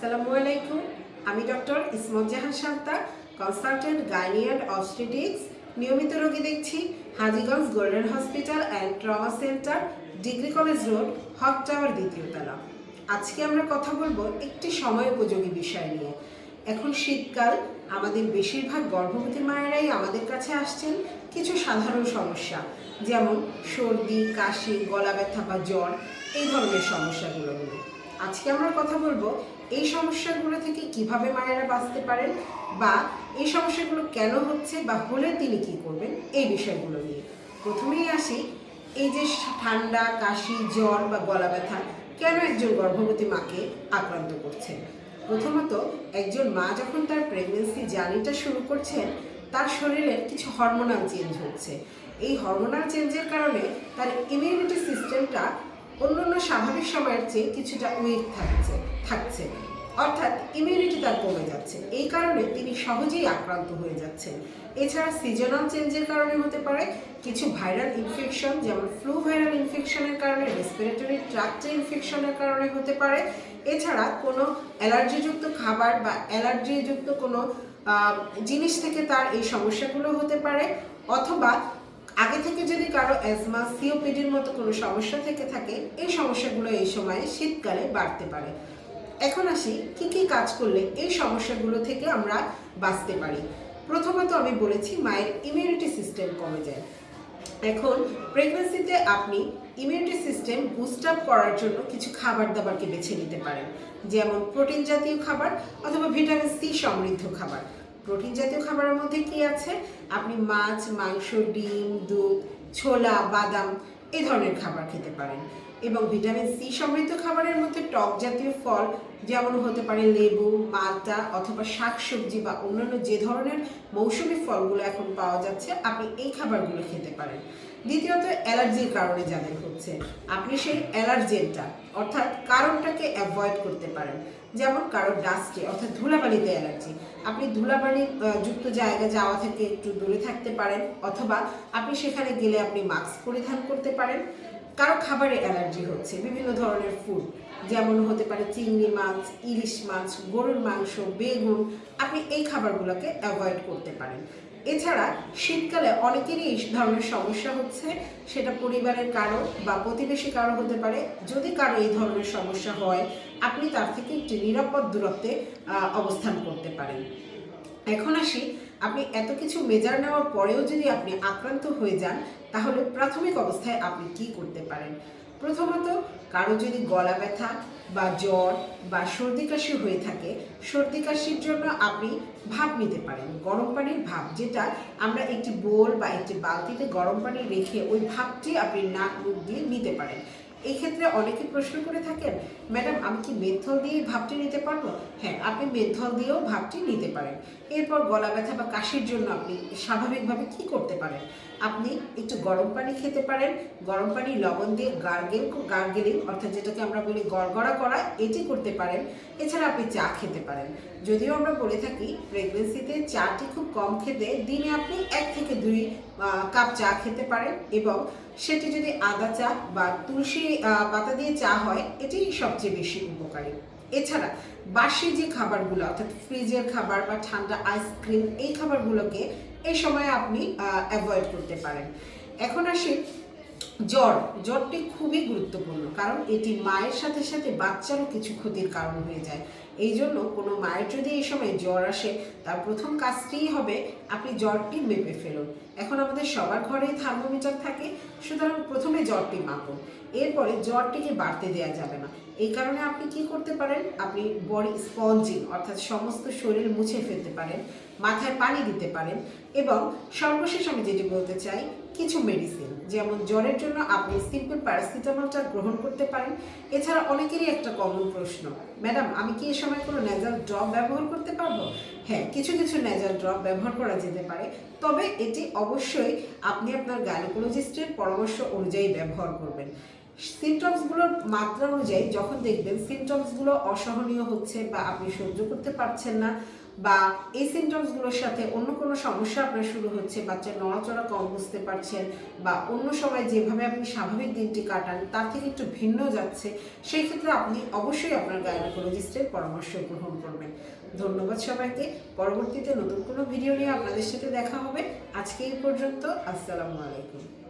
আসসালামু আলাইকুম। আমি doctor Ismat Jahan Shanta, consultant gynae and obstetrics. নিয়মিত রোগী দেখছি Hajiganj golden hospital and trauma centre, degree college road, Haque tower, দ্বিতীয় তলা। আজকে আমরা কথা বলবো একটি সময় উপযোগী বিষয় নিয়ে। এখন শীতকাল, আমাদের বেশিরভাগ গর্ভবতী মায়েরাই আমাদের কাছে আসছেন কিছু সাধারণ সমস্যা, যেমন সর্দি, কাশি, গলা ব্যথা বা জ্বর, এই ধরনের সমস্যাগুলো নিয়ে। আজকে আমরা কথা বলবো এই সমস্যাগুলো থেকে কিভাবে মায়েরা বাঁচতে পারেন, বা এই সমস্যাগুলো কেন হচ্ছে বা হলে তিনি কি করবেন, এই বিষয়গুলো নিয়ে। প্রথমেই আসি, এই যে ঠান্ডা, কাশি, জ্বর বা গলা ব্যথা কেন একজন গর্ভবতী মাকে আক্রান্ত করছে। প্রথমত, একজন মা যখন তার প্রেগনেন্সি জার্নিটা শুরু করছেন, তার শরীরে কিছু হরমোনাল চেঞ্জ হচ্ছে। এই হরমোনাল চেঞ্জের কারণে তার ইমিউনিটি সিস্টেমটা অন্যান্য স্বাভাবিক সময়ের চেয়ে কিছুটা উইক থাকছে, অর্থাৎ ইমিউনিটি তার কমে যাচ্ছে। এই কারণে তিনি সহজেই আক্রান্ত হয়ে যাচ্ছেন। এছাড়া সিজনাল চেঞ্জের কারণে হতে পারে কিছু ভাইরাল ইনফেকশন, যেমন ফ্লু ভাইরাল ইনফেকশনের কারণে, রেসপিরেটরি ট্র্যাক্টে ইনফেকশনের কারণে হতে পারে। এছাড়া কোনো অ্যালার্জিযুক্ত খাবার বা অ্যালার্জিযুক্ত কোনো জিনিস থেকে তার এই সমস্যাগুলো হতে পারে, অথবা আগে থেকে যদি কারো অ্যাজমা, সিওপিডির মতো কোনো সমস্যা থেকে থাকে, এই সমস্যাগুলো এই সময়ে শীতকালে বাড়তে পারে। এখন আসি, কি কি কাজ করলে এই সমস্যাগুলো থেকে আমরা বাঁচতে পারি। প্রথমত আমি বলেছি মায়ের ইমিউনিটি সিস্টেম কমে যায়। এখন প্রেগন্যান্সিতে আপনি ইমিউনিটি সিস্টেম বুস্ট আপ করার জন্য কিছু খাবার দাবারকে বেছে নিতে পারেন, যেমন প্রোটিন জাতীয় খাবার অথবা ভিটামিন সি সমৃদ্ধ খাবার। প্রোটিন জাতীয় খাবারের মধ্যে কি আছে? আপনি মাছ, মাংস, ডিম, দুধ, ছোলা, বাদাম, এই ধরনের খাবার খেতে পারেন। এবং ভিটামিন সি সমৃদ্ধ খাবারের মধ্যে টক জাতীয় ফল, যেমন হতে পারে লেবু, মালটা, অথবা শাকসবজি বা অন্যান্য যে ধরনের মৌসুমী ফলগুলো এখন পাওয়া যাচ্ছে, আপনি এই খাবারগুলো খেতে পারেন। দ্বিতীয়ত, অ্যালার্জির কারণে যাদের হচ্ছে, আপনি সেই অ্যালার্জেনটা অর্থাৎ কারণটাকে অ্যাভয়েড করতে পারেন। যেমন কারো ডাস্টে অর্থাৎ ধুলাবালিতে অ্যালার্জি, আপনি ধুলাবালি যুক্ত জায়গা যাওয়া থেকে একটু দূরে থাকতে পারেন, অথবা আপনি সেখানে গেলে আপনি মাস্ক পরিধান করতে পারেন। কারো খাবারে অ্যালার্জি হচ্ছে, বিভিন্ন ধরনের ফুড, যেমন হতে পারে চিংড়ি মাছ, ইলিশ মাছ, গরুর মাংস, বেগুন, আপনি এই খাবারগুলোকে অ্যাভয়েড করতে পারেন। এছাড়া শীতকালে অনেকেরই এই ধরনের সমস্যা হচ্ছে, সেটা পরিবারের কারো বা প্রতিবেশী কারো হতে পারে। যদি কারো এই ধরনের সমস্যা হয়, আপনি তার থেকে একটি নিরাপদ দূরত্বে অবস্থান করতে পারেন। এখন আসি, আপনি এত কিছু মেজার নেওয়ার পরেও যদি আপনি আক্রান্ত হয়ে যান, তাহলে প্রাথমিক অবস্থায় আপনি কি করতে পারেন। প্রথমত, কারো যদি গলা ব্যথা বা জ্বর বা সর্দি কাশি হয়ে থাকে, সর্দি কাশির জন্য আপনি ভাপ নিতে পারেন, গরম পানির ভাপ, যেটা আমরা একটি বোল বা একটি বালতিতে গরম পানি রেখে ওই ভাপটি আপনি নাক মুখ দিয়ে নিতে পারেন। এই ক্ষেত্রে অনেকে প্রশ্ন করে থাকেন, ম্যাডাম আমি কি মেন্থল দিয়ে ভাপটি নিতে পারবো? হ্যাঁ, আপনি মেন্থল দিয়েও ভাপটি নিতে পারেন। এরপর গলা ব্যথা বা কাশির জন্য আপনি স্বাভাবিকভাবে কি করতে পারেন? আপনি একটু গরম পানি খেতে পারেন, গরম পানি লবণ দিয়ে গার্গেলিং অর্থাৎ যেটাকে আমরা বলি গড়গড়া করা, এটি করতে পারেন। এছাড়া আপনি চা খেতে পারেন। যদিও আমরা বলে থাকি প্রেগনেন্সিতে চাটি খুব কম খেতে, দিনে আপনি 1 থেকে 2 কাপ চা খেতে পারেন, এবং সেটি যদি আদা চা বা তুলসী পাতা দিয়ে চা হয়, এটি সবচেয়ে বেশি উপকারী। এছাড়া বাসি যে খাবারগুলো অর্থাৎ ফ্রিজের খাবার বা ঠান্ডা আইসক্রিম, এই খাবারগুলোকে এই সময় আপনি অ্যাভয়েড করতে পারেন। এখন আসি, জ্বরটি খুবই গুরুত্বপূর্ণ, কারণ এটি মায়ের সাথে সাথে বাচ্চারও কিছু ক্ষতির কারণ হয়ে যায়। এই জন্য কোনো মায়ের যদি এই সময় জ্বর আসে, তার প্রথম কাজটিই হবে আপনি জ্বরটি মেপে ফেলুন। এখন আমাদের সবার ঘরেই থার্মোমিটার থাকে, সুতরাং প্রথমে জ্বরটি মাপুন। এরপরে জ্বরটিকে বাড়তে দেওয়া যাবে না। এই কারণে আপনি কি করতে পারেন? আপনি বডি স্পঞ্জিং অর্থাৎ সমস্ত শরীর মুছে ফেলতে পারেন, মাথায় পানি দিতে পারেন, এবং সর্বশেষ আমি যেটি বলতে চাই, কিছু মেডিসিন, যেমন জ্বরের জন্য আপনি সিম্পল প্যারাসিটামলটা গ্রহণ করতে পারেন। এছাড়া অনেকেরই একটা কমন প্রশ্ন, ম্যাডাম আমি কি এ সময় কোনো নেজাল ড্রপ ব্যবহার করতে পারবো? হ্যাঁ, কিছু কিছু নেজাল ড্রপ ব্যবহার করা যেতে পারে, তবে এটি অবশ্যই আপনি আপনার গাইনোকোলজিস্টের পরামর্শ অনুযায়ী ব্যবহার করবেন। সিমটমসগুলোর মাত্রা অনুযায়ী যখন দেখবেন সিমটমসগুলো অসহনীয় হচ্ছে বা আপনি সহ্য করতে পারছেন না, বা এই সিমটমসগুলোর সাথে অন্য কোনো সমস্যা আপনার শুরু হচ্ছে, বাচ্চার নড়াচড়া কম বুঝতে পারছেন, বা অন্য সময় যেভাবে আপনি স্বাভাবিক দিনটি কাটান তার থেকে একটু ভিন্ন যাচ্ছে, সেই ক্ষেত্রে আপনি অবশ্যই আপনার গাইনোকোলজিস্টের পরামর্শ গ্রহণ করবেন। ধন্যবাদ সবাইকে। পরবর্তীতে নতুন কোনো ভিডিও নিয়ে আপনাদের সাথে দেখা হবে। আজকে এই পর্যন্ত। আসসালামু আলাইকুম।